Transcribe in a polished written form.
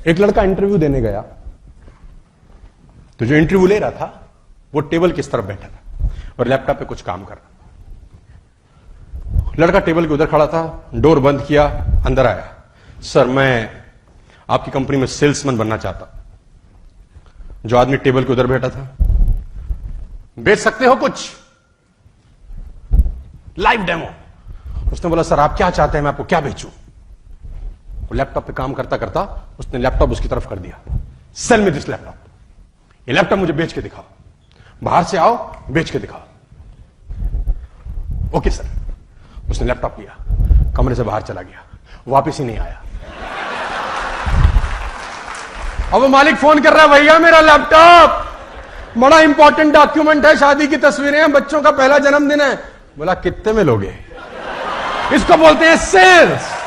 एक लड़का इंटरव्यू देने गया, तो जो इंटरव्यू ले रहा था वो टेबल किस तरफ बैठा था और लैपटॉप पे कुछ काम कर रहा। लड़का टेबल के उधर खड़ा था, डोर बंद किया, अंदर आया। सर, मैं आपकी कंपनी में सेल्समैन बनना चाहता। जो आदमी टेबल के उधर बैठा था, बेच सकते हो कुछ? Live demo. उसने बोला, सर आप क्या चाहते हैं, मैं आपको क्या बेचूं? वो लैपटॉप पे काम करता करता उसने लैपटॉप उसकी तरफ कर दिया। सेल मी दिस लैपटॉप, ये लैपटॉप मुझे बेच के दिखाओ, बाहर से आओ बेच के दिखाओ। Okay sir. उसने लैपटॉप लिया, कमरे से बाहर चला गया, वापस ही नहीं आया। अब वो मालिक फोन कर रहा है, भैया मेरा लैपटॉप, बड़ा इंपॉर्टेंट डॉक्यूमेंट है, शादी की तस्वीरें हैं, बच्चों का पहला जन्मदिन है। बोला कितने में लोगे? इसको बोलते हैं सेल्स।